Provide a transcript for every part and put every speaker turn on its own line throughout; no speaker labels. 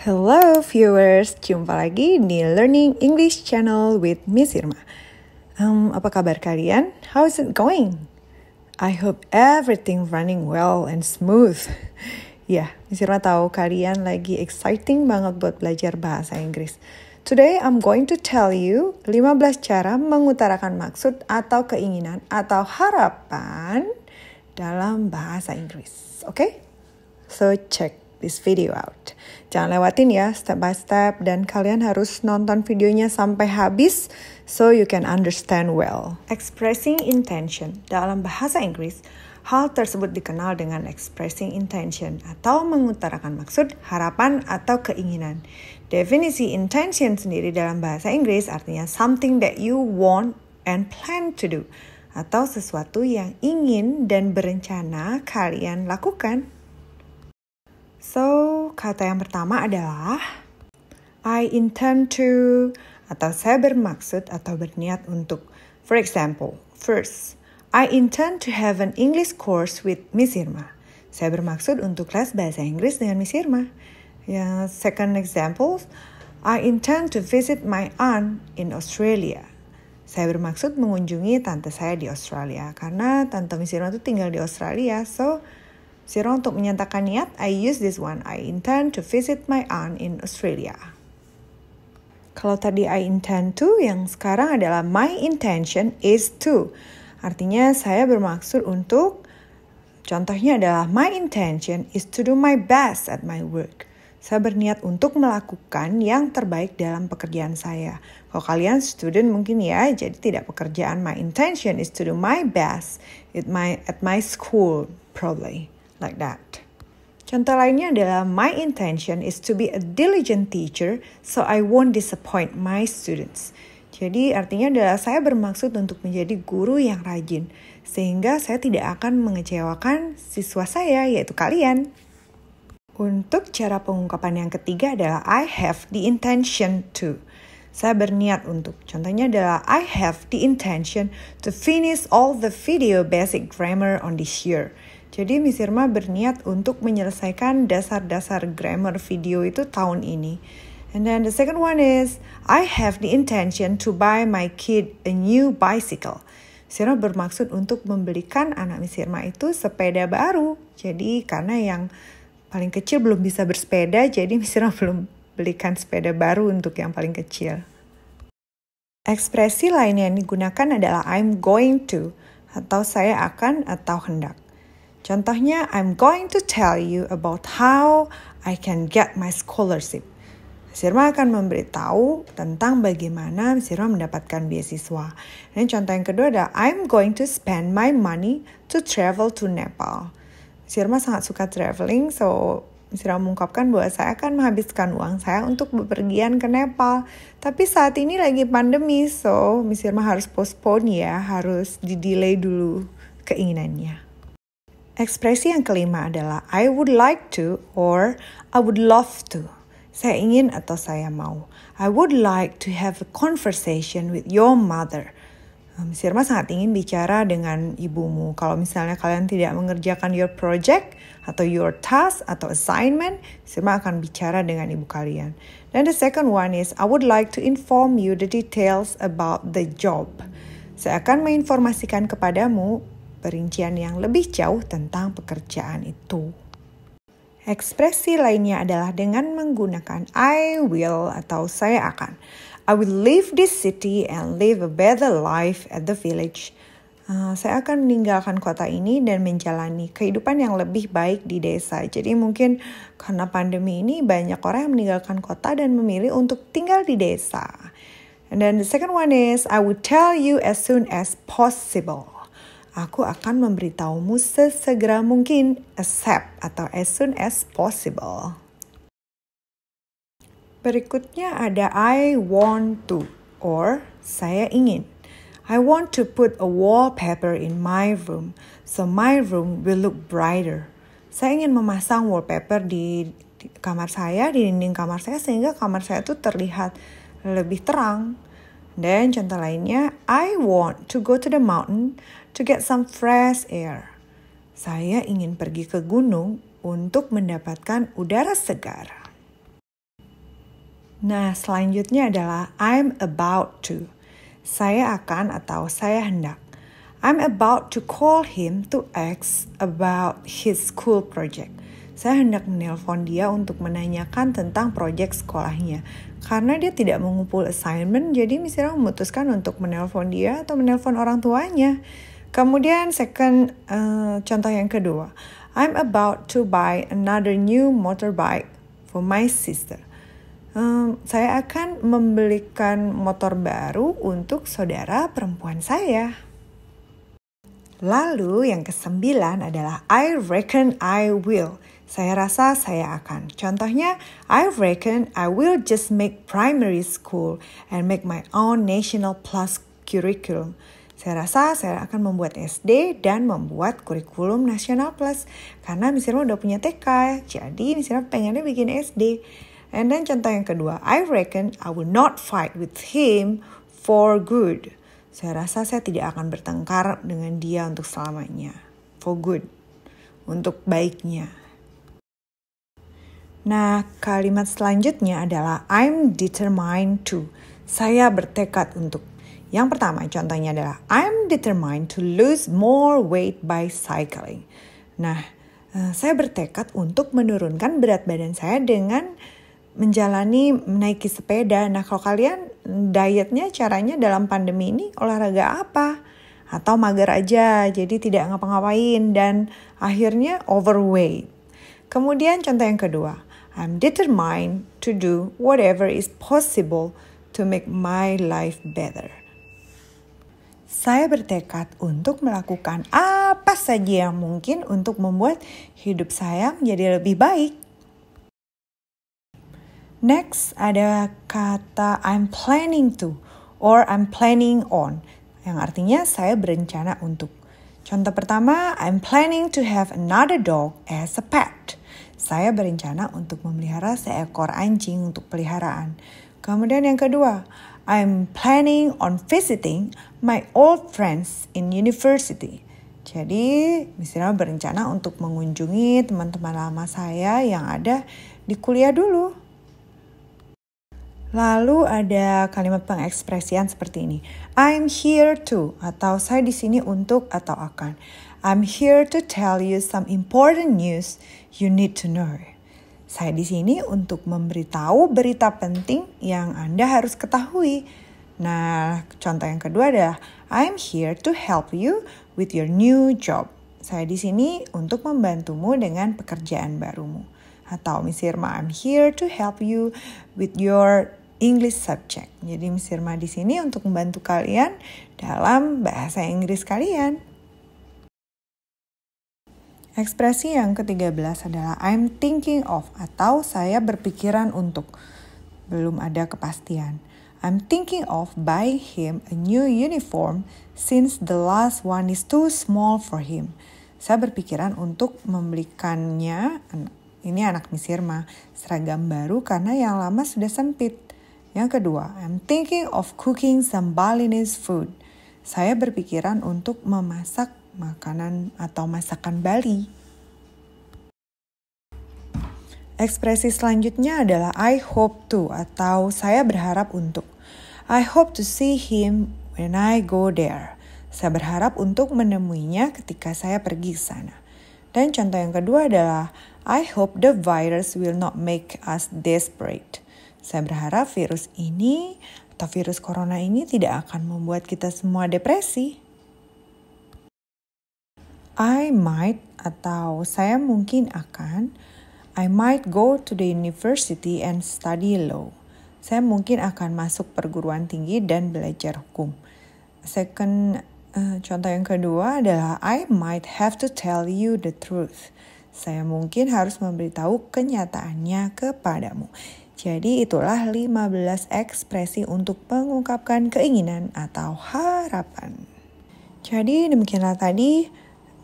Hello viewers, jumpa lagi di Learning English Channel with Miss Irma. Apa kabar kalian? How is it going? I hope everything running well and smooth. Ya, Miss Irma tahu kalian lagi exciting banget buat belajar bahasa Inggris. Today I'm going to tell you 15 cara mengutarakan maksud atau keinginan atau harapan dalam bahasa Inggris. Okay? So check this video out. Jangan lewatin ya step by step dan kalian harus nonton videonya sampai habis so you can understand well. Expressing intention. Dalam bahasa Inggris, hal tersebut dikenal dengan expressing intention atau mengutarakan maksud, harapan, atau keinginan. Definisi intention sendiri dalam bahasa Inggris artinya something that you want and plan to do atau sesuatu yang ingin dan berencana kalian lakukan. So, kata yang pertama adalah I intend to atau saya bermaksud atau berniat untuk. For example, first, I intend to have an English course with Miss Irma. Saya bermaksud untuk kelas bahasa Inggris dengan Miss Irma. Second example, I intend to visit my aunt in Australia. Saya bermaksud mengunjungi tante saya di Australia karena tante Miss Irma itu tinggal di Australia. So, untuk menyatakan niat, I use this one. I intend to visit my aunt in Australia. Kalau tadi I intend to, yang sekarang adalah my intention is to. Artinya saya bermaksud untuk, contohnya adalah my intention is to do my best at my work. Saya berniat untuk melakukan yang terbaik dalam pekerjaan saya. Kalau kalian student mungkin ya, jadi tidak pekerjaan. My intention is to do my best at my school, probably. Like that. Contoh lainnya adalah my intention is to be a diligent teacher so I won't disappoint my students. Jadi artinya adalah saya bermaksud untuk menjadi guru yang rajin sehingga saya tidak akan mengecewakan siswa saya yaitu kalian. Untuk cara pengungkapan yang ketiga adalah I have the intention to. Saya berniat untuk. Contohnya adalah I have the intention to finish all the video basic grammar on this year. Jadi Miss Irma berniat untuk menyelesaikan dasar-dasar grammar video itu tahun ini. And then the second one is, I have the intention to buy my kid a new bicycle. Miss Irma bermaksud untuk membelikan anak Miss Irma itu sepeda baru. Jadi karena yang paling kecil belum bisa bersepeda, jadi Miss Irma belum belikan sepeda baru untuk yang paling kecil. Ekspresi lain yang digunakan adalah I'm going to, atau saya akan atau hendak. Contohnya, I'm going to tell you about how I can get my scholarship. Miss Irma akan memberitahu tentang bagaimana Miss Irma mendapatkan beasiswa. Dan contoh yang kedua adalah, I'm going to spend my money to travel to Nepal. Miss Irma sangat suka traveling, so Miss Irma mengungkapkan bahwa saya akan menghabiskan uang saya untuk bepergian ke Nepal. Tapi saat ini lagi pandemi, so Miss Irma harus postpone ya, harus di-delay dulu keinginannya. Ekspresi yang kelima adalah I would like to or I would love to. Saya ingin atau saya mau. I would like to have a conversation with your mother. Miss Irma sangat ingin bicara dengan ibumu. Kalau misalnya kalian tidak mengerjakan your project atau your task atau assignment, Miss Irma akan bicara dengan ibu kalian. Dan the second one is I would like to inform you the details about the job. Saya akan menginformasikan kepadamu perincian yang lebih jauh tentang pekerjaan itu. Ekspresi lainnya adalah dengan menggunakan I will atau saya akan. I will leave this city and live a better life at the village. Saya akan meninggalkan kota ini dan menjalani kehidupan yang lebih baik di desa. Jadi mungkin karena pandemi ini banyak orang yang meninggalkan kota dan memilih untuk tinggal di desa. And then the second one is, I will tell you as soon as possible. Aku akan memberitahumu sesegera mungkin, ASAP atau as soon as possible. Berikutnya ada I want to or saya ingin. I want to put a wallpaper in my room so my room will look brighter. Saya ingin memasang wallpaper di kamar saya, di dinding kamar saya sehingga kamar saya tuh terlihat lebih terang. Dan contoh lainnya, I want to go to the mountain to get some fresh air. Saya ingin pergi ke gunung untuk mendapatkan udara segar. Nah, selanjutnya adalah I'm about to. Saya akan atau saya hendak. I'm about to call him to ask about his school project. Saya hendak menelpon dia untuk menanyakan tentang proyek sekolahnya. Karena dia tidak mengumpul assignment, jadi Miss Ira memutuskan untuk menelpon dia atau menelpon orang tuanya. Kemudian contoh yang kedua. I'm about to buy another new motorbike for my sister. Saya akan membelikan motor baru untuk saudara perempuan saya. Lalu yang ke-9 adalah I reckon I will. Saya rasa saya akan. Contohnya, I reckon I will just make primary school and make my own national plus curriculum. Saya rasa saya akan membuat SD dan membuat kurikulum nasional plus. Karena Miss Irma udah punya TK, jadi Miss Irma pengennya bikin SD. And then contoh yang kedua, I reckon I will not fight with him for good. Saya rasa saya tidak akan bertengkar dengan dia untuk selamanya. For good. Untuk baiknya. Nah, kalimat selanjutnya adalah I'm determined to. Saya bertekad untuk. Yang pertama, contohnya adalah I'm determined to lose more weight by cycling. Nah, saya bertekad untuk menurunkan berat badan saya dengan menaiki sepeda. Nah, kalau kalian dietnya caranya dalam pandemi ini olahraga apa? Atau mager aja, jadi tidak ngapa-ngapain dan akhirnya overweight. Kemudian contoh yang kedua, I'm determined to do whatever is possible to make my life better. Saya bertekad untuk melakukan apa saja yang mungkin untuk membuat hidup saya menjadi lebih baik. Next, ada kata I'm planning to or I'm planning on, yang artinya saya berencana untuk. Contoh pertama, I'm planning to have another dog as a pet. Saya berencana untuk memelihara seekor anjing untuk peliharaan. Kemudian yang kedua, I'm planning on visiting my old friends in university. Jadi, Miss Irma berencana untuk mengunjungi teman-teman lama saya yang ada di kuliah dulu. Lalu ada kalimat pengekspresian seperti ini. I'm here to, atau saya di sini untuk atau akan. I'm here to tell you some important news you need to know. Saya di sini untuk memberitahu berita penting yang Anda harus ketahui. Nah, contoh yang kedua adalah I'm here to help you with your new job. Saya di sini untuk membantumu dengan pekerjaan barumu. Atau Miss Irma, I'm here to help you with your English subject. Jadi Miss Irma di sini untuk membantu kalian dalam bahasa Inggris kalian. Ekspresi yang ke-13 adalah I'm thinking of atau saya berpikiran untuk. Belum ada kepastian. I'm thinking of buying him a new uniform since the last one is too small for him. Saya berpikiran untuk membelikannya, ini anak Miss Irma, seragam baru karena yang lama sudah sempit. Yang kedua, I'm thinking of cooking some Balinese food. Saya berpikiran untuk memasak makanan atau masakan Bali. Ekspresi selanjutnya adalah I hope to atau saya berharap untuk. I hope to see him when I go there. Saya berharap untuk menemuinya ketika saya pergi ke sana. Dan contoh yang kedua adalah I hope the virus will not make us desperate. Saya berharap virus ini atau virus corona ini tidak akan membuat kita semua depresi. I might atau saya mungkin akan. I might go to the university and study law. Saya mungkin akan masuk perguruan tinggi dan belajar hukum. Contoh yang kedua adalah I might have to tell you the truth. Saya mungkin harus memberitahu kenyataannya kepadamu. Jadi itulah 15 ekspresi untuk mengungkapkan keinginan atau harapan. Jadi demikianlah tadi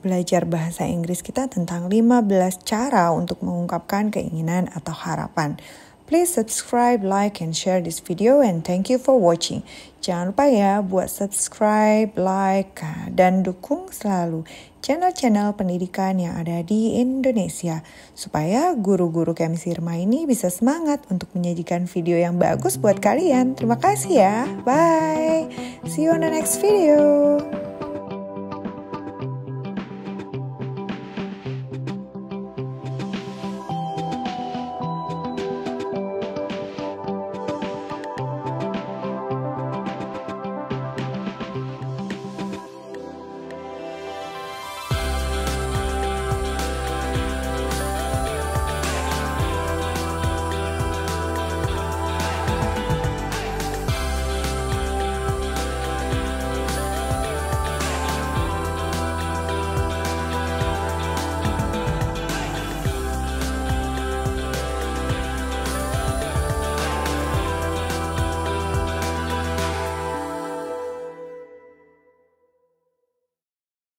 belajar bahasa Inggris kita tentang 15 cara untuk mengungkapkan keinginan atau harapan. Please subscribe, like, and share this video, and thank you for watching. Jangan lupa ya buat subscribe, like, dan dukung selalu channel-channel pendidikan yang ada di Indonesia supaya guru-guru KMC Irma ini bisa semangat untuk menyajikan video yang bagus buat kalian. Terima kasih ya. Bye. See you on the next video.